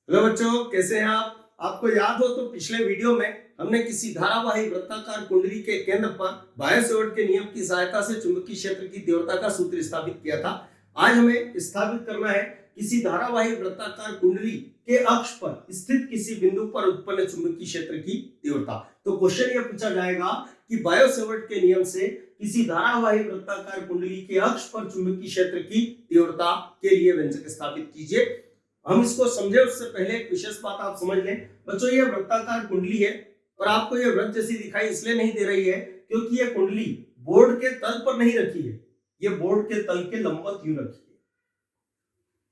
Hello बच्चों, कैसे हैं आप? आपको याद हो तो पिछले वीडियो में हमने किसी धारावाही वृत्ताकार कुंडली के केंद्र पर बायो-सेवर्ट के नियम की सहायता से चुंबकीय क्षेत्र की तीव्रता का सूत्र स्थापित किया था। आज हमें स्थापित करना है किसी धारावाही वृत्ताकार कुंडली के अक्ष पर स्थित किसी बिंदु पर उत्पन्न चुंबकीय क्षेत्र की तीव्रता। तो क्वेश्चन ये पूछा जाएगा कि बायो-सेवर्ट के नियम से किसी धारावाही वृत्ताकार कुंडली के अक्ष पर चुंबकीय क्षेत्र की तीव्रता के लिए व्यंजक स्थापित कीजिए। हम इसको समझे उससे पहले एक विशेष बात आप समझ लें। बच्चों, ये वृत्ताकार कुंडली है और आपको ये वृत्त जैसी दिखाई इसलिए नहीं दे रही है क्योंकि ये कुंडली बोर्ड के तल पर नहीं रखी है, ये बोर्ड के तल के लंबवत यूं रखी है।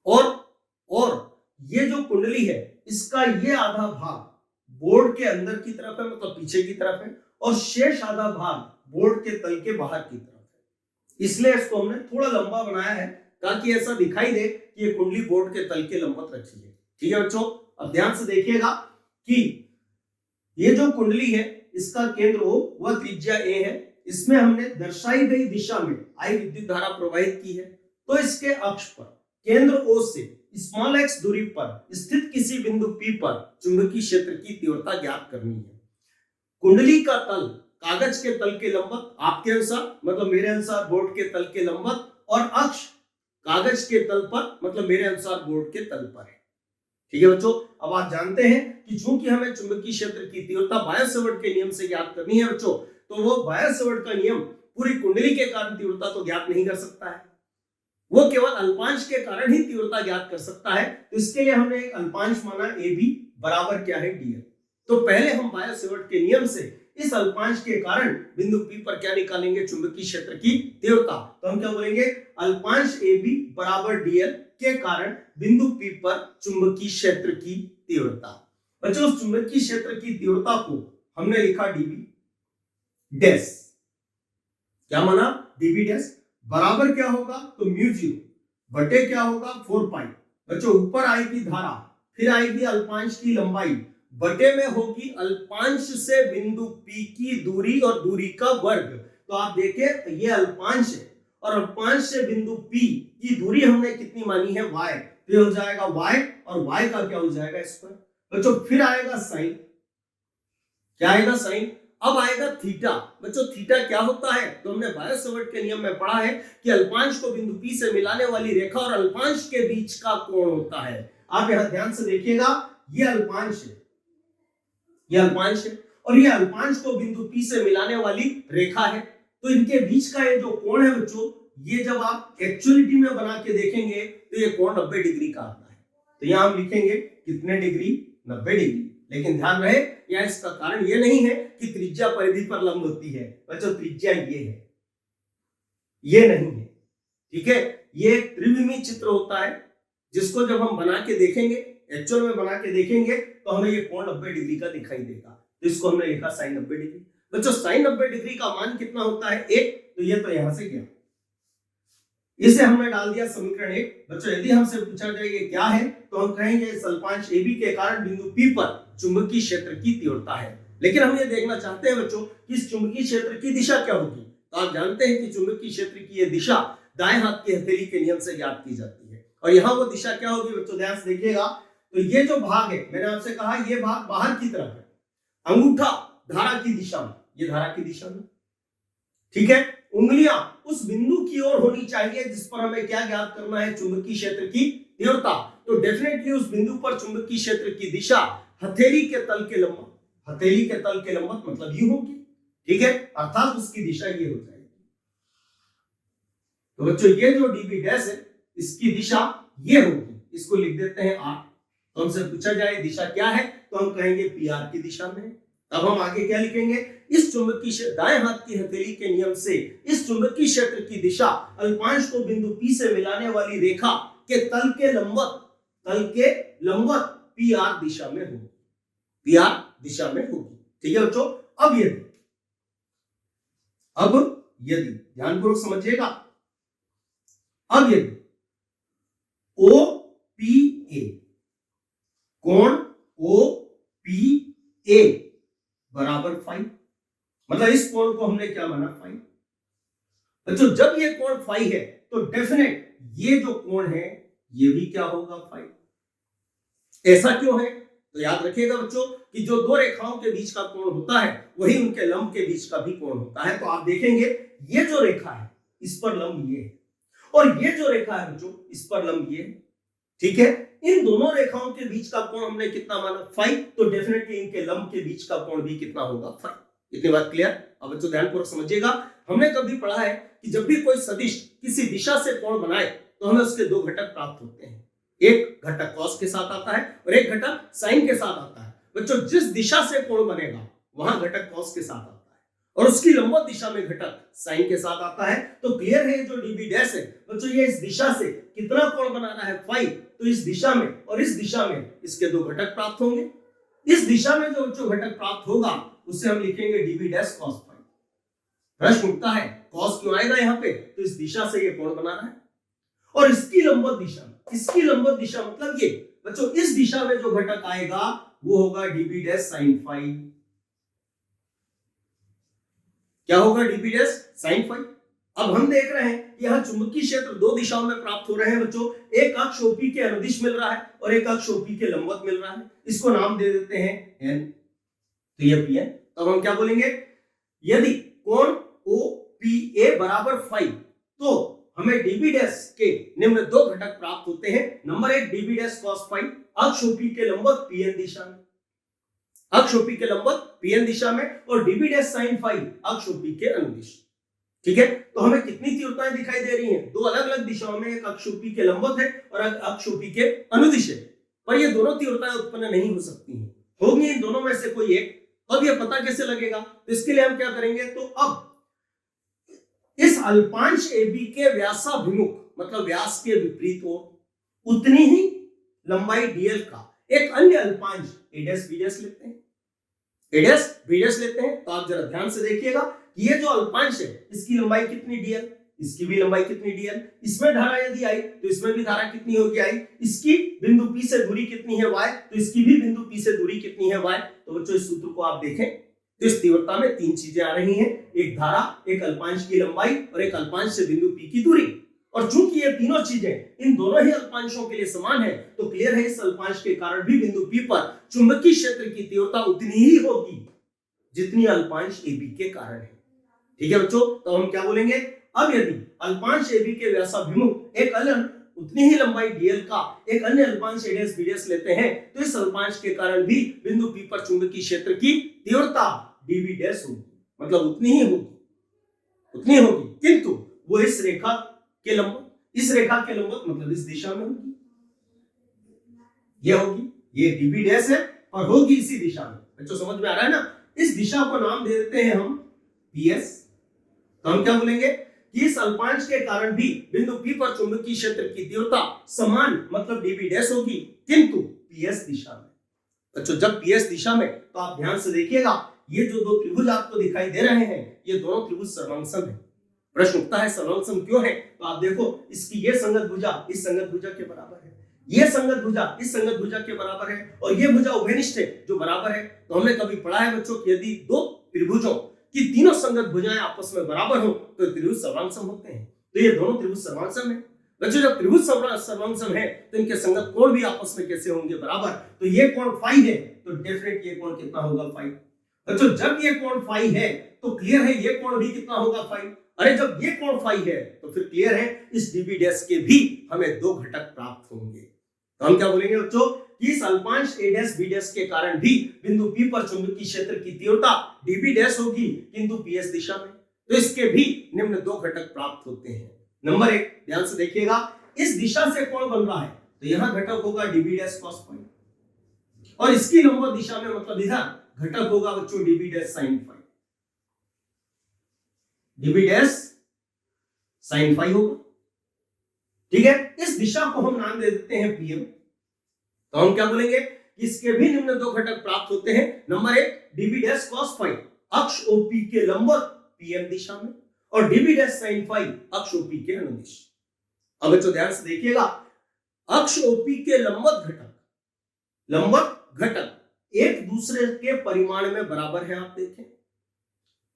और ये जो कुंडली है इसका ये आधा भाग बोर्ड के अंदर की तरफ है, मतलब पीछे की तरफ है, और शेष आधा भाग बोर्ड के तल के बाहर की तरफ है। इसलिए इसको हमने थोड़ा लंबा बनाया है ताकि ऐसा दिखाई दे कि ये कुंडली बोर्ड के तल के लंबवत रखी है। ठीक है बच्चों, अब ध्यान से देखिएगा कि ये जो कुंडली है इसका केंद्र O व त्रिज्या A है। इसमें हमने दर्शाई गई दिशा में आई विद्युत धारा प्रवाहित की है। तो इसके अक्ष पर केंद्र O से स्मॉल x दूरी पर स्थित किसी बिंदु P पर चुंबकीय क्षेत्र की तीव्रता ज्ञात करनी है। कुंडली का तल कागज के तल के लंबवत, आपके अनुसार मतलब मेरे अनुसार बोर्ड के तल के लंबवत, और अक्ष कागज के तल पर मतलब मेरे अनुसार बोर्ड के तल पर है। ठीक है बच्चों, अब आप जानते हैं कि चूंकि हमें चुंबकीय क्षेत्र की तीव्रता बायो-सेवर्ट के नियम से ज्ञात करनी है बच्चों, तो वो बायो-सेवर्ट का नियम पूरी कुंडली के कारण तीव्रता तो ज्ञात नहीं कर सकता है, वो केवल अल्पांश के कारण ही तीव्रता ज्ञात कर सकता है। तो इसके लिए हमने एक अल्पांश माना AB बराबर क्या है dl। तो पहले हम बायो-सेवर्ट के नियम से इस अल्पांश के कारण बिंदु P पर क्या निकालेंगे, चुंबकीय क्षेत्र की तीव्रता। तो हम क्या बोलेंगे, अल्पांश AB बराबर dl के कारण बिंदु P पर चुंबकीय क्षेत्र की तीव्रता। बच्चों, उस चुंबकीय क्षेत्र की तीव्रता को हमने लिखा dB डैश। क्या माना, dB डैश बराबर क्या होगा, तो μ0 बटे क्या होगा, 4 पाई। बच्चों, ऊपर आएगी धारा, फिर आएगी अल्पांश की लंबाई, बटे में होगी अल्पांश से बिंदु P की दूरी और दूरी का वर्ग। तो आप देखें ये अल्पांश है और अल्पांश से बिंदु P की दूरी हमने कितनी मानी है, y। तो ये हो जाएगा y और y का क्या हो जाएगा, स्क्वायर। बच्चों, फिर आएगा साइन, क्या आएगा, साइन। अब आएगा थीटा। बच्चों, थीटा क्या होता है, तो हमने बायो-सेवर्ट के नियम में पढ़ा है कि अल्पांश को बिंदु P से मिलाने वाली रेखा और अल्पांश के बीच का कोण होता है। आप यहां ध्यान से देखिएगा, ये अल्पांश है, ये अल्पांश है और ये अल्पांश को बिंदु P से मिलाने वाली रेखा है। तो इनके बीच का ये जो कोण है बच्चों, ये जब आप एक्चुअलिटी में बना के देखेंगे तो ये कोण 90 डिग्री का आता है। तो यहां हम लिखेंगे कितने डिग्री, 90 डिग्री। लेकिन ध्यान रहे, यहाँ इसका कारण ये नहीं है कि त्रिज्या परिधि पर लंब होती है। बच्चों, त्रिज्या ये है, ये नहीं है। ठीक है, ये एक त्रिविमीय चित्र होता है जिसको जब हम बना के देखेंगे, एक्चुअल में बना के देखेंगे, तो हमें ये कोण 90 डिग्री का दिखाई देगा। तो इसको हमने लिखा sin 90 डिग्री। बच्चों, sin 90 डिग्री का मान कितना होता है, 1। तो ये तो यहां से गया, इसे हमने डाल दिया समीकरण 1। बच्चों, यदि हमसे पूछा जाए ये क्या है, तो हम कहेंगे इस अल्पांश AB के कारण बिंदु P पर चुंबकीय क्षेत्र की तीव्रता है। लेकिन हम ये देखना चाहते हैं बच्चों कि इस चुंबकीय क्षेत्र की दिशा क्या होगी। तो आप जानते हैं कि चुंबकीय क्षेत्र की ये दिशा दाएं हाथ की हथेली के नियम से ज्ञात की जाती है। और यहाँ वो दिशा क्या होगी बच्चों, ध्यान से देखिएगा। तो ये जो भाग है, मैंने आपसे कहा ये भाग बाहर की तरफ है, अंगूठा धारा की दिशा में, ये धारा की दिशा में। ठीक है, उंगलियां उस बिंदु की ओर होनी चाहिए जिस पर हमें क्या ज्ञात करना है, चुंबकीय क्षेत्र की तीव्रता। तो डेफिनेटली उस बिंदु पर चुंबकीय क्षेत्र की दिशा हथेली के तल के लंबवत, हथेली के तल के लंबवत मतलब यूं होगी। ठीक है, अर्थात उसकी दिशा ये हो जाएगी। तो बच्चों, ये जो dB डैश है इसकी दिशा ये होगी, इसको लिख देते हैं r। तो हमसे पूछा जाए दिशा क्या है, तो हम कहेंगे PR की दिशा में। अब हम आगे क्या लिखेंगे, इस चुंबकीय दाएं हाथ की हथेली के नियम से इस चुंबकीय क्षेत्र की दिशा अल्पांश को बिंदु P से मिलाने वाली रेखा के तल के लंबवत PR दिशा में होगी, PR दिशा में होगी। ठीक है बच्चों, अब यदि ध्यानपूर्वक समझिएगा, अब यदि OPA कोण OPA बराबर फाई, मतलब इस कोण को हमने क्या माना, फाई। बच्चों, जब ये कोण फाई है तो डेफिनेट ये जो कोण है ये भी क्या होगा, फाई। ऐसा क्यों है? तो याद रखिएगा बच्चों कि जो दो रेखाओं के बीच का कोण होता है वही उनके लंब के बीच का भी कोण होता है। तो आप देखेंगे ये जो रेखा है इस पर लंब ये है और ये जो रेखा है बच्चों इस पर लंब ये है। ठीक है, इन दोनों रेखाओं के बीच का कोण हमने कितना माना 5, तो डेफिनेटली इनके लंब के बीच का कोण भी कितना होगा 5। इतनी बात क्लियर? अब बच्चों ध्यानपूर्वक समझिएगा, हमने कभी पढ़ा है कि जब भी कोई सदिश किसी दिशा से कोण बनाए तो हमें उसके दो घटक प्राप्त होते हैं। एक घटक कॉस के साथ आता है और एक घटक साइन के साथ आता है। बच्चों जिस दिशा से कोण बनेगा वहां घटक कॉस के साथ आता है और उसकी लंबवत दिशा में घटक साइन के साथ आता है। तो क्लियर है जो डीबी डैश है बच्चों ये इस दिशा से कितना कोण बनाना है 5, तो इस दिशा में और इस दिशा में इसके दो घटक प्राप्त होंगे। इस दिशा में जो घटक प्राप्त होगा उसे हम लिखेंगे डीबी डैश कॉस 5। प्रश्न उठता है कॉस क्यों आएगा यहाँ पे? तो इस दिशा से ये कोण बनाना है और इसकी लंबवत दिशा मतलब ये बच्चों इस दिशा में जो घटक आएगा वो होगा डीबी डैश साइन 5। क्या होगा? DB dash sign 5। अब हम देख रहे हैं कि यहाँ चुंबकीय क्षेत्र दो दिशाओं में प्राप्त हो रहे हैं बच्चों। एक अक्ष ओपी के अनुदिश मिल रहा है और एक अक्ष ओपी के लंबवत मिल रहा है। इसको नाम दे देते हैं एन, तो ये पी है। अब हम क्या बोलेंगे? यदि कोण OPA बराबर 5 तो हमें डीबी डैश के निम्न दो घटक प्राप्त होते हैं। नंबर 1 डीबी डैश कॉस 5 अक्ष ओपी के लंबवत पीएन दिशा में, अक्ष ओपी के लंबवत पीएन दिशा में, और डीबी डैश साइन 5 अक्ष ओपी के अनुदिश। ठीक है, तो हमें कितनी तीव्रताएं दिखाई दे रही हैं? दो अलग अलग दिशाओं में, एक अक्ष ओपी के लंबवत है और अक्ष ओपी के अनुदिश है। पर ये दोनों तीव्रताएं उत्पन्न नहीं हो सकती हैं, होंगी इन दोनों में से कोई एक। अब ये पता कैसे लगेगा? तो इसके लिए हम क्या करेंगे? तो अब इस अल्पांश AB के व्यासाभिमुख मतलब व्यास के विपरीत ओर उतनी ही लंबाई DL का एक अन्य अल्पांश A' B' लेते हैं, A' B' लेते हैं। तो आप जरा ध्यान से देखिएगा कि ये जो अल्पांश है इसकी लंबाई कितनी DL, इसकी भी लंबाई कितनी DL। इसमें धारा यदि आई तो इसमें भी धारा कितनी होगी आई। इसकी बिंदु P से दूरी कितनी है y, तो इसकी भी बिंदु P से दूरी कितनी है y। तो बच्चों इस सूत्र को आप देखें तो इस तीव्रता में तीन चीजें आ रही हैं, एक धारा, एक अल्पांश की लंबाई और एक अल्पांश से बिंदु P की दूरी। और चूंकि ये तीनों चीजें इन दोनों ही अल्पांशों के लिए समान है तो क्लियर है इस अल्पांश के कारण भी बिंदु P पर चुंबकीय क्षेत्र की तीव्रता उतनी ही होगी जितनी अल्पांश AB के कारण है। ठीक है बच्चों, तो हम क्या बोलेंगे? अब यदि अल्पांश AB के व्यासाभिमुख एक अन्य उतनी ही लंबाई DL का एक अन्य अल्पांश A' B' लेते हैं तो इस अल्पांश के कारण भी बिंदु P पर चुंबकीय क्षेत्र की तीव्रता dB डैश होगी, मतलब उतनी ही होगी, किंतु वो इस रेखा के लंबवत मतलब इस दिशा में होगी। ये होगी, ये dB डैश है और होगी इसी दिशा में। बच्चों समझ में आ रहा है ना? इस दिशा को नाम दे देते हैं हम PS। तो हम क्या बोलेंगे कि इस अल्पांश के कारण भी बिंदु P पर चुंबकीय क्षेत्र की तीव्रता समान मतलब dB डैश होगी, किंतु PS दिशा में। बच्चों जब PS दिशा में तो आप ध्यान से देखिएगा ये जो दो त्रिभुज आपको दिखाई दे रहे हैं ये दोनों त्रिभुज सर्वांगसम है। प्रश्न उठता है सर्वांगसम क्यों है? तो आप देखो इसकी ये संगत भुजा इस संगत भुजा के बराबर है, ये संगत भुजा इस संगत भुजा के बराबर है और ये भुजा उभयनिष्ठ है जो बराबर है। तो हमने कभी पढ़ा है बच्चों कि यदि दो त्रिभुजों की तीनों संगत भुजाएं आपस में बराबर हो तो त्रिभुज सर्वांगसम होते हैं। तो ये दोनों त्रिभुज सर्वांगसम है। बच्चों जब त्रिभुज सर्वांगसम है तो इनके संगत कोण भी आपस में कैसे होंगे? बराबर। तो ये कोण 5 है तो डेफिनेट ये कोण कितना होगा? 5। बच्चों जब ये कोण 5 है तो क्लियर है ये कोण भी कितना होगा? 5। अरे जब ये कोण 5 है तो फिर क्लियर है इस dB डैश के भी हमें दो घटक प्राप्त होंगे। तो हम क्या बोलेंगे बच्चों कि इस अल्पांश A' B' के कारण भी बिंदु P पर चुंबकीय क्षेत्र की तीव्रता dB डैश होगी किंतु PS दिशा में। तो इसके भी निम्न दो घटक प्राप्त होते हैं। नंबर 1 ध्यान से देखिएगा, इस दिशा से कोण बन रहा है तो यहां घटक होगा dB डैश cos 5 और इसकी लंबवत दिशा में मतलब इधर घटक होगा बच्चों dB dash sin 5, dB dash sin 5 होगा। ठीक है, इस दिशा को हम नाम दे देते हैं PM। तो हम क्या बोलेंगे? इसके भी निम्न दो घटक प्राप्त होते हैं। नंबर 1 dB डैश cos 5 अक्ष OP के लंबवत PM दिशा में और dB डैश sin 5 अक्ष OP के अनुदिश। अब बच्चों ध्यान से देखिएगा, अक्ष OP के लंबवत घटक एक दूसरे के परिमाण में बराबर है आप देखें,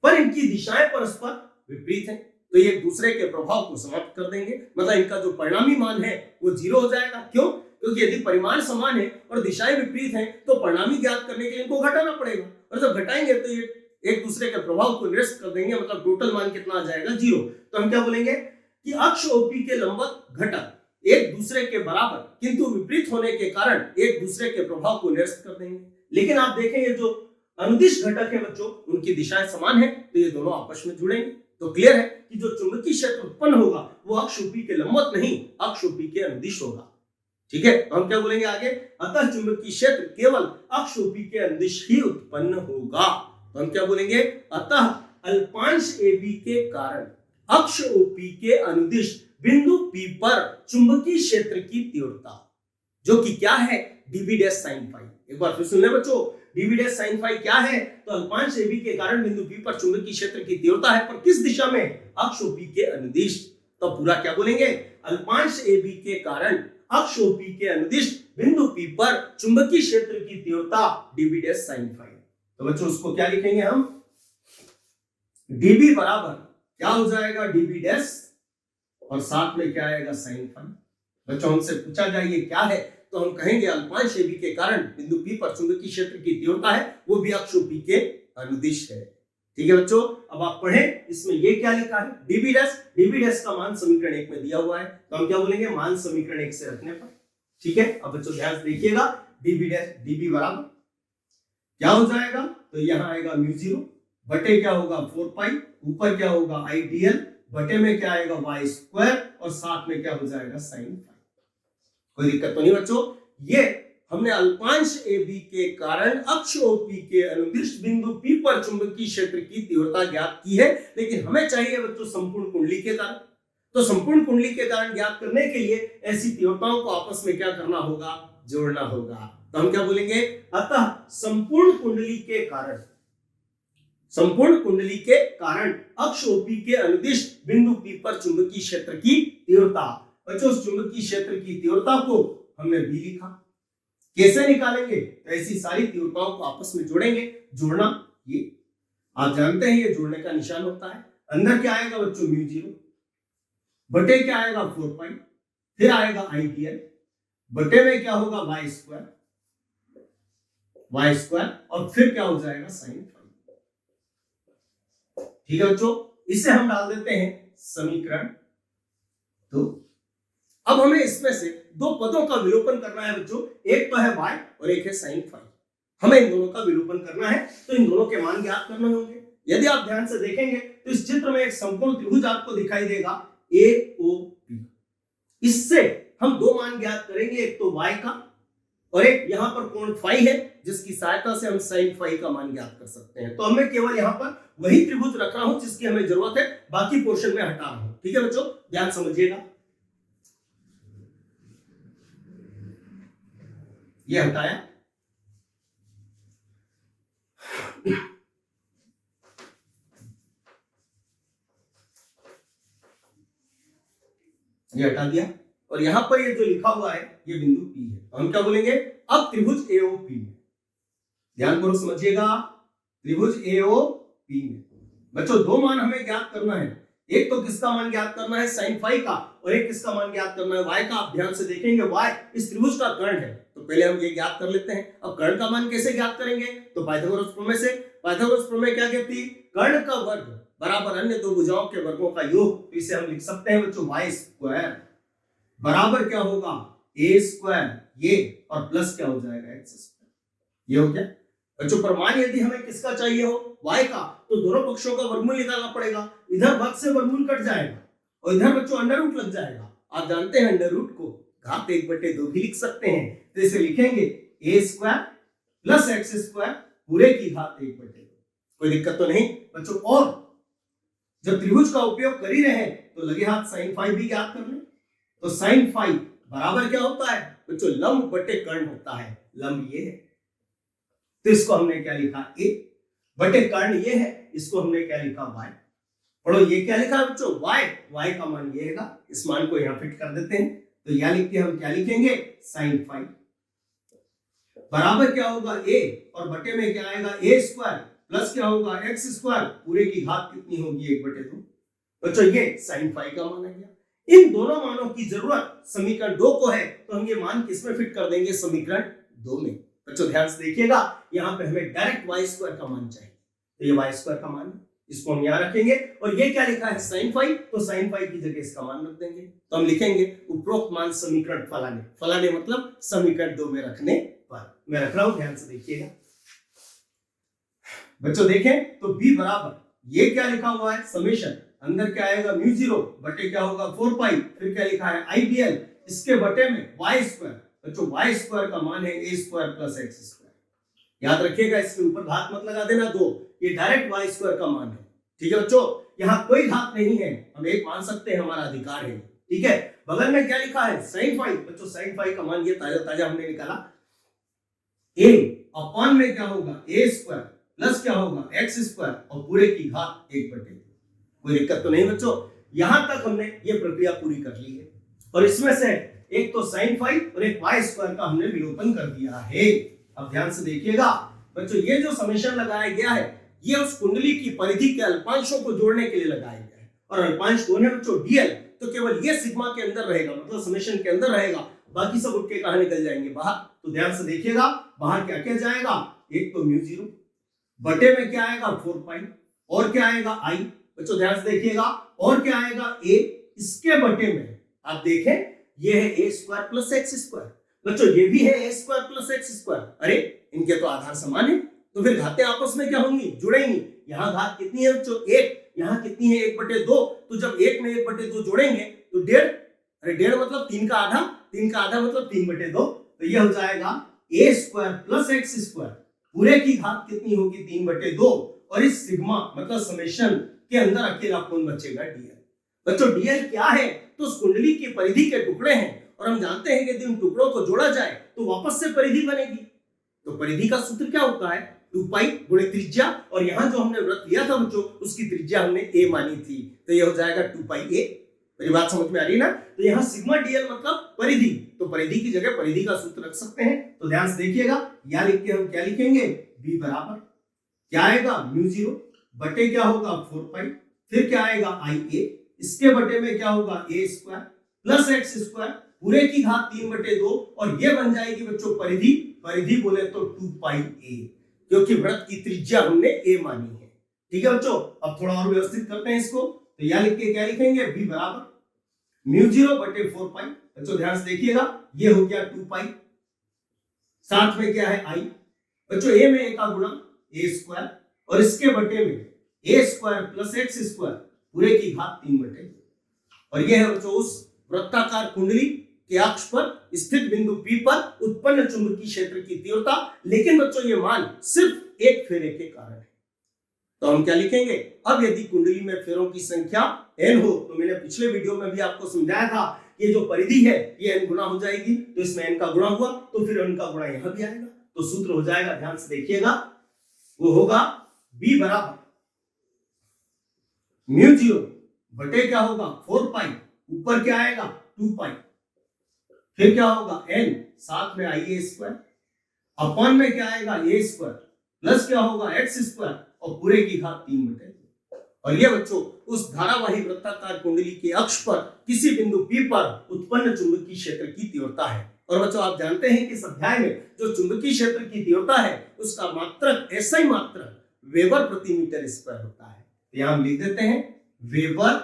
पर इनकी दिशाएं परस्पर विपरीत हैं तो ये एक दूसरे के प्रभाव को समाप्त कर देंगे, मतलब इनका जो परिणामी मान है वो 0 हो जाएगा। क्यों? क्योंकि यदि परिमाण समान है और दिशाएं विपरीत हैं तो परिणामी ज्ञात करने के लिए इनको घटाना पड़ेगा, और जब घटाएंगे तो ये एक दूसरे के प्रभाव को निरस्त कर देंगे, मतलब टोटल मान कितना आ जाएगा 0। तो हम क्या बोलेंगे कि अक्ष OP के लंबवत घटक एक दूसरे के बराबर किंतु विपरीत होने के कारण एक दूसरे के प्रभाव को निरस्त कर देंगे। लेकिन आप देखेंगे जो अनुदिश घटक है बच्चों, उनकी दिशाएं समान है तो ये दोनों आपस में जुड़ेंगे। तो क्लियर है कि जो चुंबकीय क्षेत्र उत्पन्न होगा वो अक्ष OP के लंबवत नहीं, अक्ष OP के अनुदिश होगा। ठीक है, तो हम क्या बोलेंगे आगे, अतः चुंबकीय क्षेत्र केवल अक्ष OP के अनुदिश ही उत्पन्न होगा। तो हम क्या बोलेंगे, अतः अल्पांश AB के कारण अक्ष OP के अनुदिश बिंदु P पर चुंबकीय क्षेत्र की तीव्रता, जो कि क्या है, dB डैश sin phi। एक बार फिर सुन ले बच्चों, dB डैश sin phi क्या है, तो अल्पांश AB के कारण बिंदु P पर चुंबकीय क्षेत्र की तीव्रता है, पर किस दिशा में, अक्ष OP के अनुदिश। तो पूरा क्या बोलेंगे, अल्पांश AB के कारण अक्ष OP के अनुदिश बिंदु P पर चुंबकीय क्षेत्र की तीव्रता dB डैश sin phi। तो बच्चों उसको क्या लिखेंगे हम, dB बराबर क्या हो जाएगा, dB डैश और साथ में क्या आएगा, sin phi। बच्चों हमसे पूछा जाए ये क्या है, तो हम कहेंगे अल्पांश AB के कारण बिंदु P पर चुंबकीय क्षेत्र की तीव्रता है, वो भी अक्ष OP के अनुदिश है। ठीक है बच्चों, अब आप पढ़ें इसमें ये क्या लिखा है, dB डैश का मान समीकरण 1 में दिया हुआ है, तो हम क्या बोलेंगे, मान समीकरण 1 से रखने पर। ठीक है, अब बच्चों ध्यान से देखिएगा, dB बराबर क्या हो जाएगा, तो यहां आएगा μ0 बटे क्या होगा 4 पाई, ऊपर क्या होगा IDL बटे में क्या आएगा y स्क्वायर और साथ में क्या हो जाएगा sin phi। कोई दिक्कत तो नहीं बच्चों, ये हमने अल्पांश AB के कारण अक्ष OP के अनुदिश बिंदु P पर चुंबकीय क्षेत्र की तीव्रता ज्ञात की है, लेकिन हमें चाहिए बच्चों संपूर्ण कुंडली के कारण। तो संपूर्ण कुंडली के कारण ज्ञात करने के लिए ऐसी तीव्रताओं को आपस में क्या करना होगा, जोड़ना होगा। तो हम क्या बोलेंगे, अतः संपूर्ण कुंडली के कारण अक्ष OP के अनुदिश बिंदु P पर चुंबकीय क्षेत्र की तीव्रता। बच्चों उस चुंबकीय क्षेत्र की तीव्रता को हमने B लिखा। कैसे निकालेंगे, तो ऐसी सारी तीव्रताओं को आपस में जोड़ेंगे। जोड़ना ये आप जानते हैं, ये जोड़ने का निशान होता है। अंदर क्या आएगा बच्चों, μ0 बटे क्या आएगा 4 पाई, फिर आएगा IDL बटे में क्या होगा y स्क्वायर और फिर क्या हो जाएगा sin phi। ठीक है बच्चों, इसे हम डाल देते हैं समीकरण 2। अब हमें इसमें से दो पदों का विलोपन करना है बच्चों, एक तो है y और एक है sin phi। हमें इन दोनों का विलोपन करना है, तो इन दोनों के मान ज्ञात करने होंगे। यदि आप ध्यान से देखेंगे तो इस चित्र में एक समकोण त्रिभुज आपको दिखाई देगा AOP। इससे हम दो मान ज्ञात करेंगे, एक तो y का और एक यहाँ पर कोण फाई है, जिसकी सहायता से हम sin phi का मान ज्ञात कर सकते हैं। तो हमें केवल यहाँ पर वही त्रिभुज रख रहा हूं जिसकी हमें जरूरत है, बाकी पोर्शन में हटा रहा हूं। ठीक है बच्चों, ध्यान समझिएगा। ये हटाया, ये हटा दिया, और यहां पर ये जो लिखा हुआ है ये बिंदु P है। तो हम क्या बोलेंगे, अब त्रिभुज AOP में ध्यान पूर्वक समझिएगा, त्रिभुज AOP में बच्चों दो मान हमें ज्ञात करना है। एक तो किसका मान ज्ञात करना है, sin phi का, और एक किसका मान ज्ञात करना है, y का। आप ध्यान से देखेंगे y इस त्रिभुज का कर्ण है, तो पहले हम ये ज्ञात कर लेते हैं। अब कर्ण का मान कैसे ज्ञात करेंगे, तो पाइथागोरस प्रमेय से। पाइथागोरस प्रमेय क्या कहती है, कर्ण का वर्ग बराबर अन्य दो भुजाओं के वर्गों का योग। तो इसे हम लिख सकते हैं बच्चों y स्क्वायर बराबर क्या होगा a स्क्वायर, ये और प्लस क्या हो जाएगा x स्क्वायर। ये हो गया बच्चों। प्रमाण यदि हमें किसका चाहिए हो, y का, तो दोनों पक्षों का वर्गमूल निकालना पड़ेगा। इधर वर्ग से वर्गमूल कट जाएगा और इधर बच्चों अंडर रूट लग जाएगा। आप जानते हैं अंडर रूट को घात 1/2 भी लिख सकते हैं, तो इसे लिखेंगे a square plus x square पूरे की घात 1/2। कोई दिक्कत तो नहीं बच्चों। और जब त्रिभुज का उपयोग कर ही रहे तो लगे हाथ sin phi भी ज्ञात कर लें। तो sin phi बराबर क्या होता है बच्चों, लंब बटे कर्ण होता है। लंब ये है तो इसको हमने क्या लिखा, a बटे कर्ण ये है, इसको हमने क्या लिखा, y। पढ़ो ये क्या लिखा है बच्चों, y का मान ये है। इस मान को यहां फिट कर देते हैं, तो यहां लिख के हम क्या लिखेंगे, sin phi बराबर क्या होगा a और बटे में क्या आएगा a स्क्वायर प्लस क्या होगा x स्क्वायर पूरे की घात कितनी होगी 1/2। बच्चों ये sin phi का मान आ गया। इन दोनों मानों की जरूरत समीकरण 2 को है, तो हम ये मान किसमें फिट कर देंगे, समीकरण 2 में। बच्चों ध्यान से देखिएगा, यहाँ पे हमें डायरेक्ट y स्क्वायर का मान चाहिए, तो ये y स्क्वायर का मान है, इसको हम यहाँ रखेंगे। और ये क्या लिखा है, sin फाई, तो sin फाई की जगह इसका मान रख देंगे। तो हम लिखेंगे उपरोक्त मान समीकरण फलाने, फलाने मतलब समीकरण 2 में रखने पर। मैं रख रहा हूं, ध्यान से देखिएगा बच्चों। देखें तो b बराबर, ये क्या लिखा हुआ है, समेशन, अंदर क्या आएगा म्यू 0 बटे क्या होगा 4 पाई, फिर क्या लिखा है IDL, इसके बटे में y स्क्वायर। बच्चों y स्क्वायर का मान है a square plus x square. याद रखिएगा, इसके ऊपर घात मत लगा देना 2, ये डायरेक्ट y स्क्वायर का मान है। ठीक है बच्चों, यहाँ कोई घात नहीं है, हम एक मान सकते हैं, हमारा अधिकार है। ठीक है, बगल में क्या लिखा है sin फाई। बच्चों sin फाई का मान ये ताजा ताजा हमने निकाला, a अपॉन में क्या होगा a स्क्वायर प्लस क्या होगा x स्क्वायर और पूरे की घात 1/2। कोई दिक्कत तो नहीं बच्चों, यहां तक हमने ये प्रक्रिया पूरी कर ली है। और इसमें से एक तो sin फाई और एक y स्क्वायर का हमने विलोपन कर दिया है। अब ध्यान से देखिएगा बच्चों, ये जो समेशन लगाया गया है, ये उस कुंडली की परिधि के अल्पांशों को जोड़ने के लिए लगाया गया है। और अल्पांश कौन है बच्चों, dl, तो केवल ये सिग्मा के अंदर रहेगा, मतलब समेशन के अंदर रहेगा, बाकी सब उठ के कहां निकल जाएंगे, बाहर। तो ध्यान से देखिएगा, बाहर क्या क्या जाएगा, एक तो म्यू 0 बटे में क्या आएगा 4 पाई, और क्या आएगा i। बच्चों ध्यान से देखिएगा, और क्या आएगा a, इसके बटे में आप देखें ये है a square plus x square. बच्चों ये भी है a square plus x square, अरे इनके तो आधार समान है, तो फिर घातें आपस में क्या होंगी, जुड़ेंगी। यहाँ घात कितनी है बच्चों 1, यहाँ कितनी है 1/2, तो जब 1 में 1/2 जोड़ेंगे तो 1.5, अरे 1.5 मतलब 3 का आधा, 3 का आधा मतलब 3/2, तो ये हो जाएगा a square plus x square, पूरे की घात कितनी होगी 3/2, और इस सिग्मा मतलब समेशन के अंदर अकेला कौन बचेगा, dl। बच्चों dl क्या है, तो उस कुंडली की परिधि के टुकड़े हैं, और हम जानते हैं कि यदि उन टुकड़ों को जोड़ा जाए तो वापस से परिधि बनेगी। तो परिधि का सूत्र क्या होता है, 2 पाई गुणे त्रिज्या, और यहाँ जो हमने वृत्त लिया था बच्चों उसकी त्रिज्या हमने a मानी थी, तो ये हो जाएगा 2 पाई a। मेरी बात समझ में आ रही है ना। तो यहाँ सिग्मा dl मतलब परिधि, तो परिधि की जगह परिधि का सूत्र रख सकते हैं। तो ध्यान से देखिएगा, या लिख के हम क्या लिखेंगे, b बराबर क्या आएगा म्यू 0 बटे क्या होगा 4 पाई, फिर क्या आएगा IA, इसके बटे में क्या होगा a square plus x square, पूरे की घात 3/2, और ये बन जाएगी बच्चों परिधि। परिधि बोले तो 2 पाई a, क्योंकि वृत्त की त्रिज्या हमने a मानी है। ठीक है बच्चों, अब थोड़ा और व्यवस्थित करते हैं इसको। तो यह लिख के क्या लिखेंगे, b बराबर म्यू 0 बटे 4 पाई। बच्चों ध्यान से देखिएगा, ये हो गया 2 पाई, साथ में क्या है i। बच्चों a में a का गुणा a स्क्वायर, और इसके बटे में a square plus x square, पूरे की घात 3/2। और यह है बच्चों उस वृत्ताकार कुंडली के अक्ष पर स्थित बिंदु P पर उत्पन्न चुंबकीय क्षेत्र की तीव्रता। लेकिन बच्चों ये मान सिर्फ एक फेरे के कारण है, तो हम क्या लिखेंगे, अब यदि कुंडली में फेरों की संख्या n हो, तो मैंने पिछले वीडियो में भी आपको समझाया था, ये जो परिधि है ये n गुना हो जाएगी, तो इसमें n का गुणा हुआ तो फिर n का गुणा यहां भी आएगा, तो सूत्र हो जाएगा, ध्यान से देखिएगा, वो होगा b बराबर म्यू 0 बटे क्या होगा 4 पाई, ऊपर क्या आएगा 2 पाई, फिर क्या होगा n, साथ में IA स्क्वायर, अपॉन में क्या आएगा a स्क्वायर प्लस क्या होगा x स्क्वायर, और पूरे की घात 3/2। और ये बच्चों उस धारावाही वृत्ताकार कुंडली के अक्ष पर किसी बिंदु P पर उत्पन्न चुंबकीय क्षेत्र की तीव्रता है। और बच्चों आप जानते हैं कि इस अध्याय में जो चुंबकीय क्षेत्र की तीव्रता है उसका मात्रक SI मात्रक वेबर प्रति मीटर स्क्वायर होता है। तो यहां हम लिख देते हैं वेबर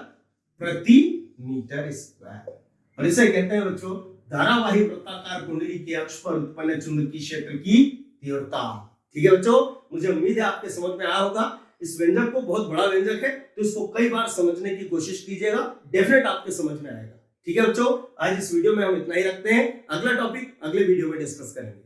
प्रति मीटर स्क्वायर, और इसे कहते हैं बच्चों धारावाही वृत्ताकार कुंडली के अक्ष पर उत्पन्न चुंबकीय क्षेत्र की तीव्रता। ठीक है बच्चों, मुझे उम्मीद है आपके समझ में आया होगा। इस व्यंजक को बहुत बड़ा व्यंजक है, तो इसको कई बार समझने की कोशिश कीजिएगा, डेफिनेट आपके समझ में आएगा। ठीक है बच्चों, आज इस वीडियो में हम इतना ही रखते हैं, अगला टॉपिक अगले वीडियो में डिस्कस करेंगे।